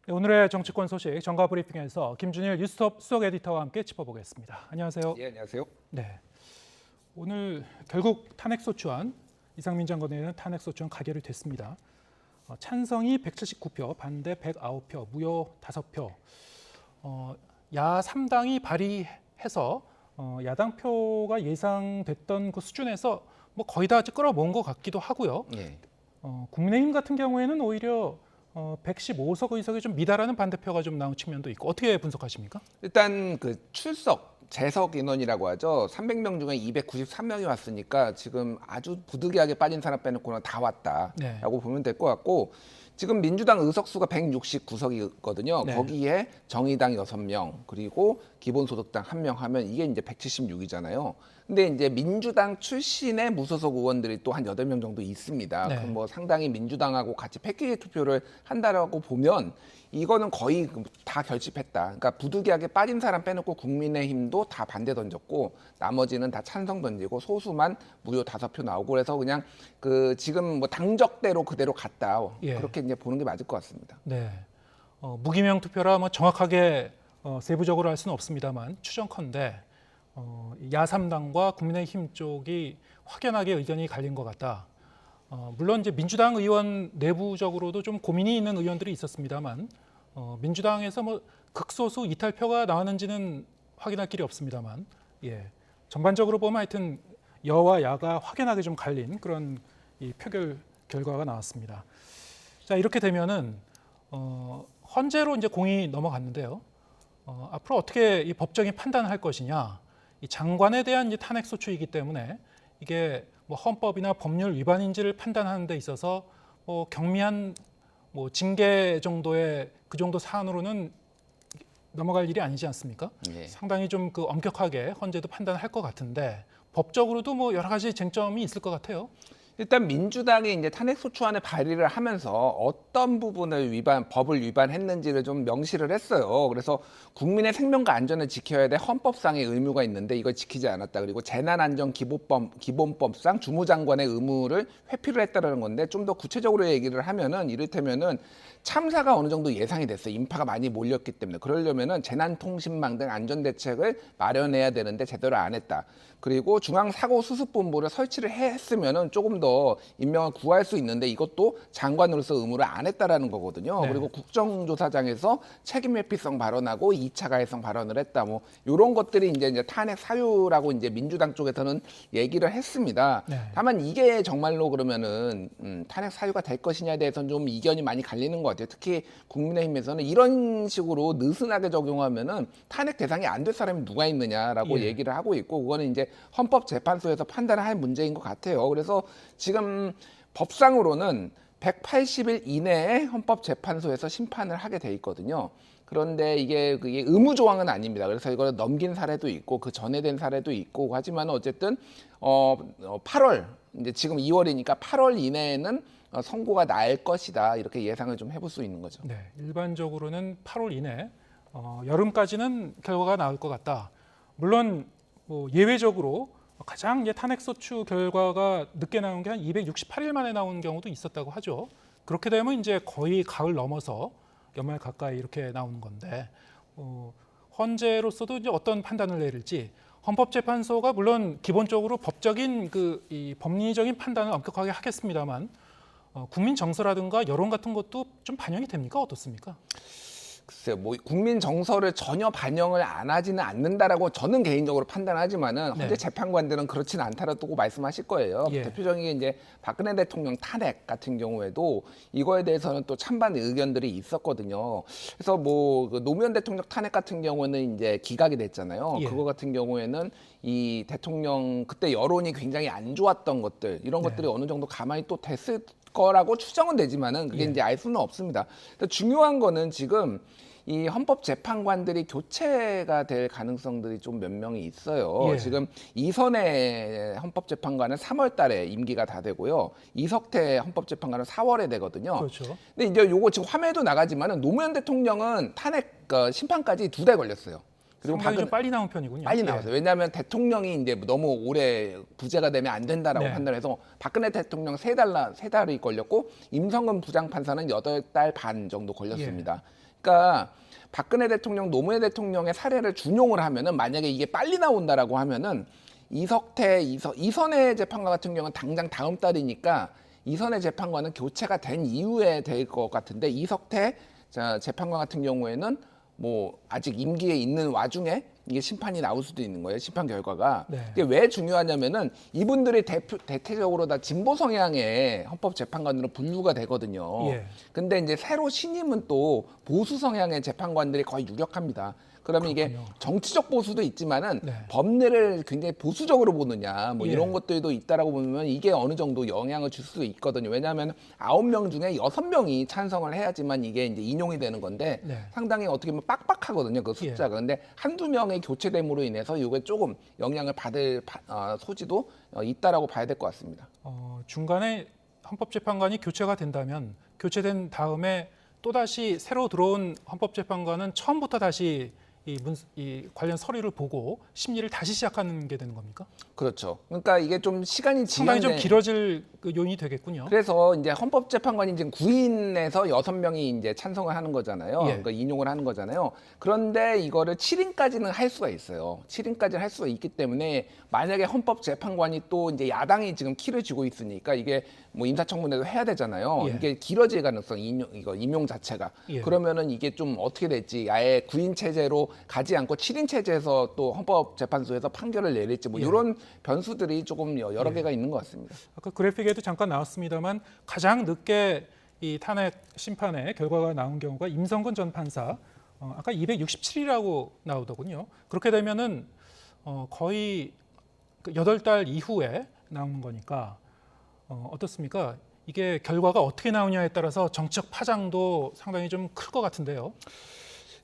네, 오늘의 정치권 소식 정가 브리핑에서 김준일 뉴스톱 수석 에디터와 함께 짚어보겠습니다. 안녕하세요. 예, 안녕하세요. 네, 오늘 결국 탄핵소추안 이상민 장관에 대한 탄핵소추안 가결이 됐습니다. 찬성이 179표, 반대 109표, 무효 5표. 야 3당이 발의해서 야당 표가 예상됐던 그 수준에서 뭐 거의 다 끌어모은 것 같기도 하고요. 예. 국민의힘 같은 경우에는 오히려 115석 의석이 좀 미달하는 반대표가 좀 나온 측면도 있고 어떻게 분석하십니까? 일단 그 출석 재석 인원이라고 하죠. 300명 중에 293명이 왔으니까 지금 아주 부득이하게 빠진 사람 빼놓고는 다 왔다라고 보면 될 것 같고, 지금 민주당 의석수가 169석이거든요. 네. 거기에 정의당 6명, 그리고 기본소득당 1명 하면 이게 이제 176이잖아요. 근데 이제 민주당 출신의 무소속 의원들이 또 한 8명 정도 있습니다. 네. 그럼 뭐 상당히 민주당하고 같이 패키지 투표를 한다라고 보면 이거는 거의 다 결집했다. 그러니까 부득이하게 빠진 사람 빼놓고 국민의힘도 다 반대 던졌고 나머지는 다 찬성 던지고 소수만 무효 5표 나오고, 그래서 그냥 그 지금 뭐 당적대로 그대로 갔다. 예. 그렇게 이제 보는 게 맞을 것 같습니다. 네. 무기명 투표라 뭐 정확하게 세부적으로 할 수는 없습니다만 추정컨대 야 3당과 국민의힘 쪽이 확연하게 의견이 갈린 것 같다. 물론 이제 민주당 의원 내부적으로도 좀 고민이 있는 의원들이 있었습니다만 민주당에서 뭐 극소수 이탈표가 나왔는지는 확인할 길이 없습니다만 전반적으로 보면 하여튼 여와 야가 확연하게 좀 갈린 그런 이 표결 결과가 나왔습니다. 자, 이렇게 되면은 헌재로 이제 공이 넘어갔는데요. 앞으로 어떻게 이 법적인 판단을 할 것이냐. 이 장관에 대한 이제 탄핵 소추이기 때문에 이게 뭐 헌법이나 법률 위반인지를 판단하는 데 있어서 경미한 뭐 징계 정도의 그 정도 사안으로는 넘어갈 일이 아니지 않습니까? 예. 상당히 좀 그 엄격하게 헌재도 판단할 것 같은데 법적으로도 뭐 여러 가지 쟁점이 있을 것 같아요. 일단 민주당이 이제 탄핵소추안을 발의를 하면서 어떤 부분을 법을 위반했는지를 좀 명시를 했어요. 그래서 국민의 생명과 안전을 지켜야 될 헌법상의 의무가 있는데 이걸 지키지 않았다. 그리고 재난안전기본법상 주무장관의 의무를 회피를 했다는 건데, 좀 더 구체적으로 얘기를 하면은 이를테면은 참사가 어느 정도 예상이 됐어요. 인파가 많이 몰렸기 때문에. 그러려면은 재난통신망 등 안전대책을 마련해야 되는데 제대로 안 했다. 그리고 중앙사고수습본부를 설치를 했으면은 조금 더 인명을 구할 수 있는데 이것도 장관으로서 의무를 안 했다라는 거거든요. 네. 그리고 국정조사장에서 책임회피성 발언하고 2차 가해성 발언을 했다. 뭐 이런 것들이 이제 탄핵 사유라고 이제 민주당 쪽에서는 얘기를 했습니다. 네. 다만 이게 정말로 그러면은 탄핵 사유가 될 것이냐에 대해서는 좀 이견이 많이 갈리는 것 같아요. 특히 국민의힘에서는 이런 식으로 느슨하게 적용하면은 탄핵 대상이 안 될 사람이 누가 있느냐라고 얘기를 하고 있고, 그거는 이제 헌법재판소에서 판단을 할 문제인 것 같아요. 그래서 지금 법상으로는 180일 이내에 헌법재판소에서 심판을 하게 돼 있거든요. 그런데 그게 의무 조항은 아닙니다. 그래서 이걸 넘긴 사례도 있고 그 전에 된 사례도 있고, 하지만 어쨌든 8월, 이제 지금 2월이니까 8월 이내에는 선고가 날 것이다, 이렇게 예상을 좀 해볼 수 있는 거죠. 네, 일반적으로는 8월 이내 여름까지는 결과가 나올 것 같다. 물론 뭐 예외적으로 가장 탄핵소추 결과가 늦게 나온 게 한 268일 만에 나온 경우도 있었다고 하죠. 그렇게 되면 이제 거의 가을 넘어서 연말 가까이 이렇게 나오는 건데 헌재로서도 이제 어떤 판단을 내릴지, 헌법재판소가 물론 기본적으로 법적인 이 법리적인 판단을 엄격하게 하겠습니다만 국민 정서라든가 여론 같은 것도 좀 반영이 됩니까? 어떻습니까? 글쎄요, 뭐 국민 정서를 전혀 반영을 안 하지는 않는다라고 저는 개인적으로 판단하지만은 헌재 재판관들은 그렇지는 않다라고 말씀하실 거예요. 대표적인 게 이제 박근혜 대통령 탄핵 같은 경우에도 이거에 대해서는 또 찬반 의견들이 있었거든요. 그래서 뭐 그 노무현 대통령 탄핵 같은 경우는 이제 기각이 됐잖아요. 그거 같은 경우에는 이 대통령 그때 여론이 굉장히 안 좋았던 것들, 이런 것들이 어느 정도 가만히 또 됐을 거라고 추정은 되지만은 그게 이제 알 수는 없습니다. 중요한 거는 지금 이 헌법재판관들이 교체가 될 가능성들이 좀 몇 명이 있어요. 지금 이선의 헌법재판관은 3월 달에 임기가 다 되고요. 이석태 헌법재판관은 4월에 되거든요. 그렇죠. 근데 이제 요거 지금 화면에도 나가지만은 노무현 대통령은 탄핵 심판까지 2달 걸렸어요. 그리고 상당히 좀 빨리 나온 편이군요. 빨리 나왔어요. 왜냐하면 대통령이 이제 너무 오래 부재가 되면 안 된다라고 네. 판단해서 박근혜 대통령 세 달이 걸렸고 임성근 부장판사는 8달 반 정도 걸렸습니다. 그러니까 박근혜 대통령, 노무현 대통령의 사례를 준용을 하면은 만약에 이게 빨리 나온다라고 하면은 이선의 재판관 같은 경우는 당장 다음 달이니까 이선의 재판관은 교체가 된 이후에 될 것 같은데 이석태 재판관 같은 경우에는 뭐 아직 임기에 있는 와중에 이게 심판이 나올 수도 있는 거예요. 심판 결과가. 네. 이게 왜 중요하냐면은 이분들이 대체적으로 다 진보 성향의 헌법재판관으로 분류가 되거든요. 예. 근데 이제 새로 신임은 또 보수 성향의 재판관들이 거의 유력합니다. 그러면 이게 그렇군요. 정치적 보수도 있지만은 네. 법례를 굉장히 보수적으로 보느냐 뭐 예. 이런 것들도 있다라고 보면 이게 어느 정도 영향을 줄 수 있거든요. 왜냐하면 9명 중에 6명이 찬성을 해야지만 이게 이제 인용이 되는 건데 네. 상당히 어떻게 보면 빡빡하거든요. 그 숫자가. 근데 한두 명의 교체됨으로 인해서 이게 조금 영향을 받을 소지도 있다라고 봐야 될 것 같습니다. 중간에 헌법재판관이 교체가 된다면 교체된 다음에 또다시 새로 들어온 헌법재판관은 처음부터 다시 이 관련 서류를 보고 심리를 다시 시작하는 게 되는 겁니까? 그렇죠. 그러니까 이게 좀 시간이 상당히 좀 지연돼. 길어질 그 요인이 되겠군요. 그래서 이제 헌법재판관이 지금 9인에서 6명이 이제 찬성을 하는 거잖아요. 예. 그러니까 인용을 하는 거잖아요. 그런데 이거를 7인까지는 할 수가 있어요. 7인까지는 할 수가 있기 때문에 만약에 헌법재판관이 또 이제 야당이 지금 키를 쥐고 있으니까 이게 뭐 인사청문회도 해야 되잖아요. 예. 이게 길어질 가능성, 임용 자체가. 예. 그러면은 이게 좀 어떻게 될지 아예 9인 체제로 가지 않고 7인 체제에서 또 헌법재판소에서 판결을 내릴지 뭐 예. 이런 변수들이 조금 여러 예. 개가 있는 것 같습니다. 아까 그래픽에도 잠깐 나왔습니다만 가장 늦게 이 탄핵 심판의 결과가 나온 경우가 임성근 전 판사 아까 267이라고 나오더군요. 그렇게 되면은 거의 8달 이후에 나오는 거니까 어떻습니까? 이게 결과가 어떻게 나오냐에 따라서 정치적 파장도 상당히 좀 클 것 같은데요.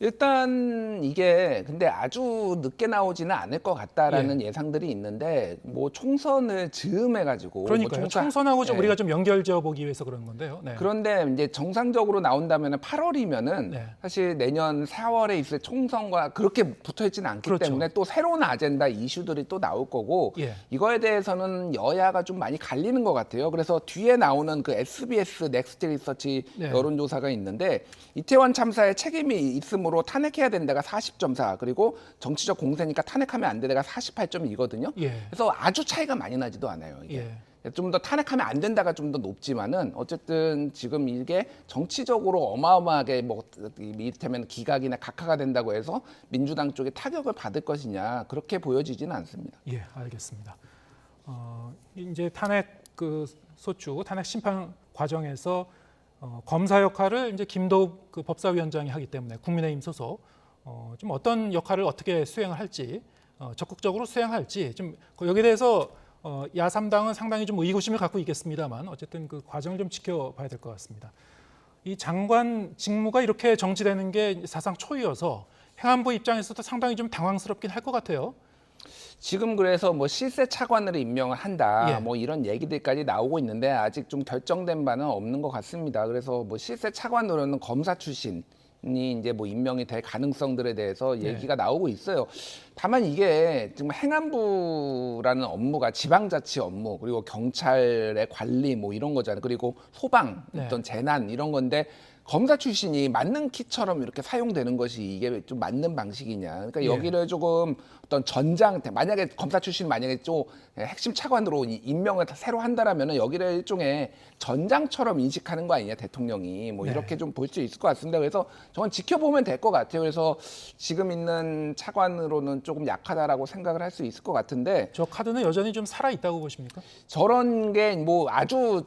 일단 이게 근데 아주 늦게 나오지는 않을 것 같다라는 예상들이 있는데 뭐 총선을 즈음해가지고 그러니까요. 뭐 총선하고 좀 네. 우리가 좀 연결지어 보기 위해서 그런 건데요. 네. 그런데 이제 정상적으로 나온다면 8월이면은 네. 사실 내년 4월에 있을 총선과 그렇게 붙어 있지는 않기 그렇죠. 때문에 또 새로운 아젠다 이슈들이 또 나올 거고 예. 이거에 대해서는 여야가 좀 많이 갈리는 것 같아요. 그래서 뒤에 나오는 그 SBS 넥스트 리서치 네. 여론조사가 있는데 이태원 참사에 책임이 있음으로 탄핵해야 된다가 40.4 그리고 정치적 공세니까 탄핵하면 안 되다가 48.2거든요. 예. 그래서 아주 차이가 많이 나지도 않아요. 이게. 예. 좀 더 탄핵하면 안 된다가 좀 더 높지만은 어쨌든 지금 이게 정치적으로 어마어마하게 뭐 이를테면 기각이나 각하가 된다고 해서 민주당 쪽에 타격을 받을 것이냐 그렇게 보여지지는 않습니다. 예, 알겠습니다. 이제 탄핵 그 소추, 탄핵 심판 과정에서 검사 역할을 이제 김도읍 그 법사위원장이 하기 때문에 국민의힘 소속 좀 어떤 역할을 어떻게 수행을 할지 적극적으로 수행할지 좀 여기에 대해서 야3당은 상당히 좀 의구심을 갖고 있겠습니다만 어쨌든 그 과정을 좀 지켜봐야 될 것 같습니다. 이 장관 직무가 이렇게 정지되는 게 사상 초유여서 행안부 입장에서도 상당히 좀 당황스럽긴 할 것 같아요. 지금 그래서 뭐 실세 차관으로 임명을 한다 예. 뭐 이런 얘기들까지 나오고 있는데 아직 좀 결정된 바는 없는 것 같습니다. 그래서 뭐 실세 차관으로는 검사 출신이 이제 뭐 임명이 될 가능성들에 대해서 얘기가 나오고 있어요. 다만 이게 지금 행안부라는 업무가 지방자치 업무 그리고 경찰의 관리 뭐 이런 거잖아요. 그리고 소방 어떤 재난 이런 건데 검사 출신이 맞는 키처럼 이렇게 사용되는 것이 이게 좀 맞는 방식이냐. 그러니까 여기를 조금 어떤 전장, 만약에 검사 출신이 만약에 좀 핵심 차관으로 임명을 새로 한다라면은 여기를 일종의 전장처럼 인식하는 거 아니냐, 대통령이. 뭐 이렇게 좀 볼 수 있을 것 같습니다. 그래서 저건 지켜보면 될 것 같아요. 그래서 지금 있는 차관으로는 조금 약하다라고 생각을 할 수 있을 것 같은데 저 카드는 여전히 좀 살아 있다고 보십니까? 저런 게 뭐 아주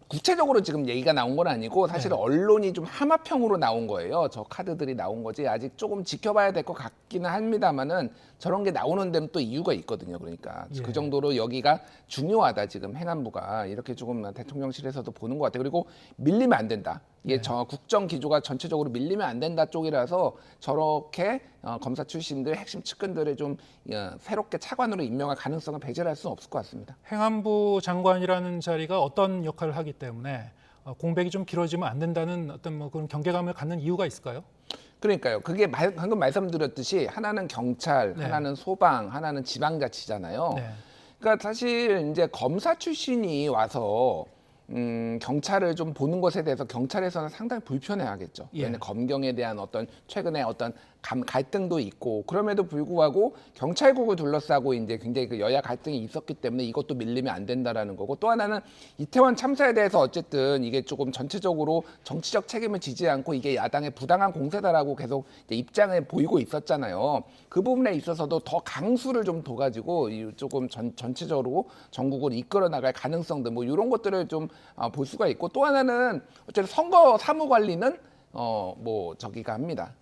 구체적으로 지금 얘기가 나온 건 아니고 사실 언론이 좀 하마평으로 나온 거예요. 저 카드들이 나온 거지. 아직 조금 지켜봐야 될 것 같기는 합니다만은 저런 게 나오는 데는 또 이유가 있거든요. 그러니까 그 정도로 여기가 중요하다. 지금 행안부가 이렇게 조금 대통령실에서도 보는 것 같아요. 그리고 밀리면 안 된다. 이게 국정 기조가 전체적으로 밀리면 안 된다 쪽이라서 저렇게 검사 출신들 핵심 측근들을 좀 새롭게 차관으로 임명할 가능성을 배제할 수는 없을 것 같습니다. 행안부 장관이라는 자리가 어떤 역할을 하기 때문에 공백이 좀 길어지면 안 된다는 어떤 뭐 그런 경계감을 갖는 이유가 있을까요? 그러니까요. 그게 방금 말씀드렸듯이 하나는 경찰, 네. 하나는 소방, 하나는 지방자치잖아요. 네. 그러니까 사실 이제 검사 출신이 와서 경찰을 좀 보는 것에 대해서 경찰에서는 상당히 불편해하겠죠. 예. 왜냐하면 검경에 대한 어떤 최근에 어떤 갈등도 있고 그럼에도 불구하고 경찰국을 둘러싸고 이제 굉장히 그 여야 갈등이 있었기 때문에 이것도 밀리면 안 된다라는 거고 또 하나는 이태원 참사에 대해서 어쨌든 이게 조금 전체적으로 정치적 책임을 지지 않고 이게 야당의 부당한 공세다라고 계속 이제 입장을 보이고 있었잖아요. 그 부분에 있어서도 더 강수를 좀 둬가지고 조금 전체적으로 전국을 이끌어 나갈 가능성들 뭐 이런 것들을 좀 볼 수가 있고 또 하나는 어쨌든 선거 사무 관리는 뭐 저기가 합니다.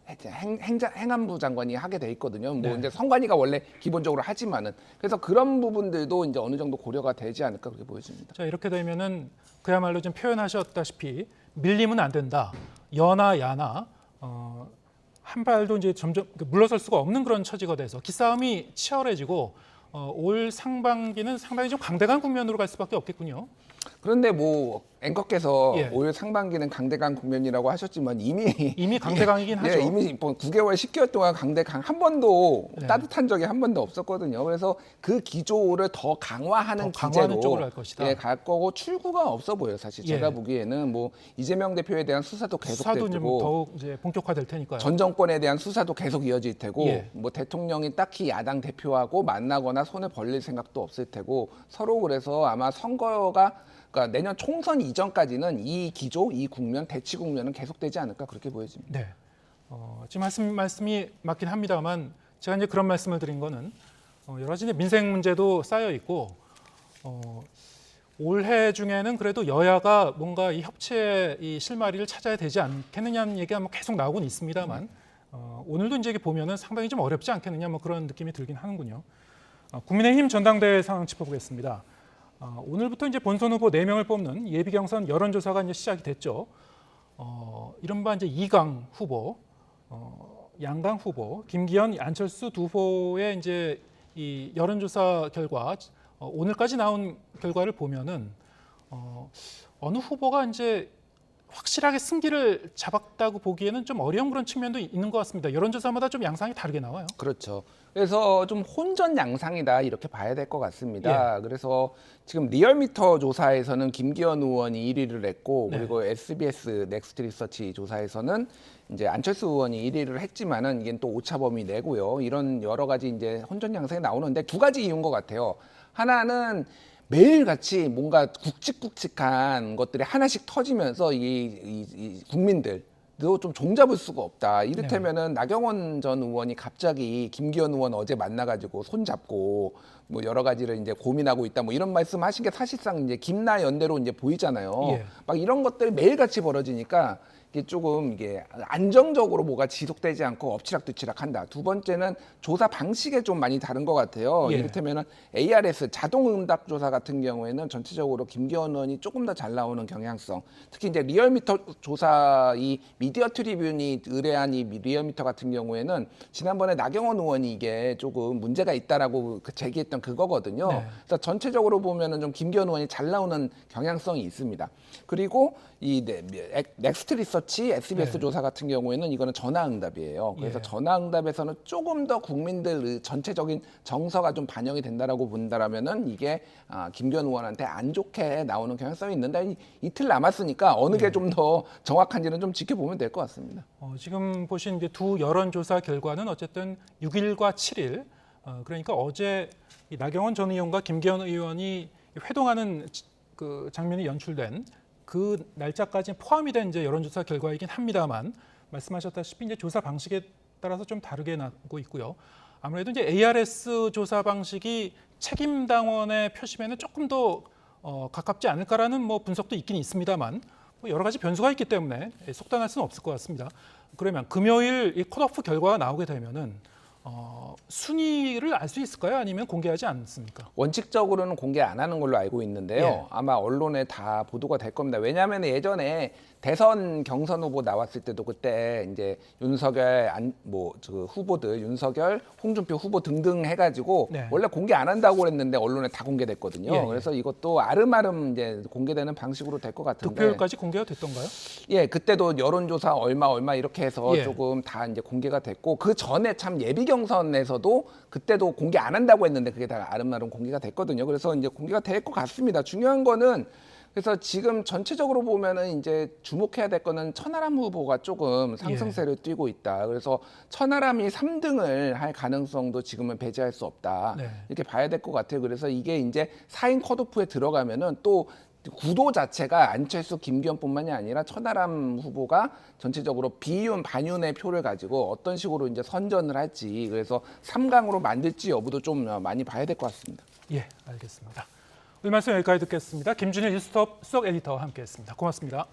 행안부 장관이 하게 돼 있거든요. 뭐 네. 이제 선관위가 원래 기본적으로 하지만은 그래서 그런 부분들도 이제 어느 정도 고려가 되지 않을까 그렇게 보여집니다. 자, 이렇게 되면은 그야말로 좀 표현하셨다시피 밀리면 안 된다. 여나 야나 한 발도 이제 점점 물러설 수가 없는 그런 처지가 돼서 기싸움이 치열해지고 올 상반기는 상당히 좀 강대강 국면으로 갈 수밖에 없겠군요. 그런데 뭐 앵커께서 예. 올 상반기는 강대강 국면이라고 하셨지만 이미 강대강이긴 하죠. 예, 이미 뭐 9개월, 10개월 동안 강대강 한 번도 네. 따뜻한 적이 한 번도 없었거든요. 그래서 그 기조를 더 강화하는 더 강화하는 기제로 쪽으로 갈 것이다. 예, 갈 거고 출구가 없어 보여요. 사실 제가 예. 보기에는 뭐 이재명 대표에 대한 수사도 수사도 계속될 이제 테고 더욱 이제 본격화될 테니까요. 전 정권에 대한 수사도 계속 이어질 테고 예. 뭐 대통령이 딱히 야당 대표하고 만나거나 손을 벌릴 생각도 없을 테고 서로 그래서 아마 선거가 그러니까 내년 총선 이전까지는 이 기조, 이 국면, 대치 국면은 계속되지 않을까 그렇게 보여집니다. 네. 지금 말씀이 맞긴 합니다만 제가 이제 그런 말씀을 드린 거는 여러 가지 이제 민생 문제도 쌓여 있고 올해 중에는 그래도 여야가 뭔가 이 협치의 이 실마리를 찾아야 되지 않겠느냐는 얘기가 뭐 계속 나오곤 있습니다만 오늘도 이제 보면은 상당히 좀 어렵지 않겠느냐 뭐 그런 느낌이 들긴 하는군요. 국민의힘 전당대회 상황 짚어보겠습니다. 오늘부터 이제 본선 후보 4명을 뽑는 예비 경선 여론조사가 이제 시작이 됐죠. 이른바 이제 이강 후보, 양강 후보, 김기현, 안철수 두 후보의 이제 이 여론조사 결과 오늘까지 나온 결과를 보면은 어느 후보가 이제 확실하게 승기를 잡았다고 보기에는 좀 어려운 그런 측면도 있는 것 같습니다. 여론조사마다 좀 양상이 다르게 나와요. 그렇죠. 그래서 좀 혼전 양상이다 이렇게 봐야 될 것 같습니다. 그래서 지금 리얼미터 조사에서는 김기현 의원이 1위를 했고 네. 그리고 SBS 넥스트 리서치 조사에서는 이제 안철수 의원이 1위를 했지만은 이게 또 오차범위 내고요. 이런 여러 가지 이제 혼전 양상이 나오는데 두 가지 이유인 것 같아요. 하나는 매일같이 뭔가 굵직굵직한 것들이 하나씩 터지면서 이 국민들도 좀 종잡을 수가 없다. 이를테면은 나경원 전 의원이 갑자기 김기현 의원 어제 만나가지고 손잡고 뭐 여러 가지를 이제 고민하고 있다. 뭐 이런 말씀하신 게 사실상 이제 김나 연대로 이제 보이잖아요. 예. 막 이런 것들이 매일같이 벌어지니까 이게 조금 이게 안정적으로 뭐가 지속되지 않고 엎치락뒤치락한다. 두 번째는 조사 방식에 좀 많이 다른 것 같아요. 예. 이를테면은 ARS 자동응답 조사 같은 경우에는 전체적으로 김기현 의원이 조금 더 잘 나오는 경향성. 특히 이제 리얼미터 조사 이 미디어 트리뷴이 의뢰한 이 리얼미터 같은 경우에는 지난번에 나경원 의원이 이게 조금 문제가 있다라고 제기했던 그거거든요. 네. 그래서 전체적으로 보면은 좀 김기현 의원이 잘 나오는 경향성이 있습니다. 그리고 이 넥스트 리서치 SBS 네. 조사 같은 경우에는 이거는 전화응답이에요. 그래서 예. 전화응답에서는 조금 더 국민들 전체적인 정서가 좀 반영이 된다라고 본다라면은 이게 김기현 의원한테 안 좋게 나오는 경향성이 있는데 이틀 남았으니까 어느 게 좀 더 정확한지는 좀 지켜보면 될 것 같습니다. 지금 보신 이제 두 여론조사 결과는 어쨌든 6일과 7일, 그러니까 어제 이 나경원 전 의원과 김기현 의원이 회동하는 그 장면이 연출된 그 날짜까지 포함이 된 이제 여론조사 결과이긴 합니다만 말씀하셨다시피 이제 조사 방식에 따라서 좀 다르게 나고 있고요. 아무래도 이제 ARS 조사 방식이 책임당원의 표심에는 조금 더 가깝지 않을까라는 뭐 분석도 있긴 있습니다만 뭐 여러 가지 변수가 있기 때문에 속단할 수는 없을 것 같습니다. 그러면 금요일 이 컷오프 결과가 나오게 되면은 순위를 알 수 있을까요? 아니면 공개하지 않습니까? 원칙적으로는 공개 안 하는 걸로 알고 있는데요. 예. 아마 언론에 다 보도가 될 겁니다. 왜냐하면 예전에 대선 경선 후보 나왔을 때도 그때 이제 윤석열 후보들 윤석열, 홍준표 후보 등등 해가지고 네. 원래 공개 안 한다고 그랬는데 언론에 다 공개됐거든요. 예. 그래서 이것도 아름아름 이제 공개되는 방식으로 될 것 같은데. 득표율까지 공개가 됐던가요? 예, 그때도 여론조사 얼마 이렇게 해서 예. 조금 다 이제 공개가 됐고 그 전에 참 예비 경선에서도 그때도 공개 안 한다고 했는데 그게 다 아름아름 공개가 됐거든요. 그래서 이제 공개가 될 것 같습니다. 중요한 거는 그래서 지금 전체적으로 보면은 이제 주목해야 될 거는 천하람 후보가 조금 상승세를 띄고 있다. 그래서 천하람이 3등을 할 가능성도 지금은 배제할 수 없다. 네. 이렇게 봐야 될 것 같아요. 그래서 이게 이제 4인 컷오프에 들어가면은 또 구도 자체가 안철수, 김기현뿐만이 아니라 천하람 후보가 전체적으로 비윤, 반윤의 표를 가지고 어떤 식으로 이제 선전을 할지 그래서 3강으로 만들지 여부도 좀 많이 봐야 될 것 같습니다. 예, 알겠습니다. 오늘 말씀 여기까지 듣겠습니다. 김준일 뉴스톱 수석 에디터와 함께했습니다. 고맙습니다.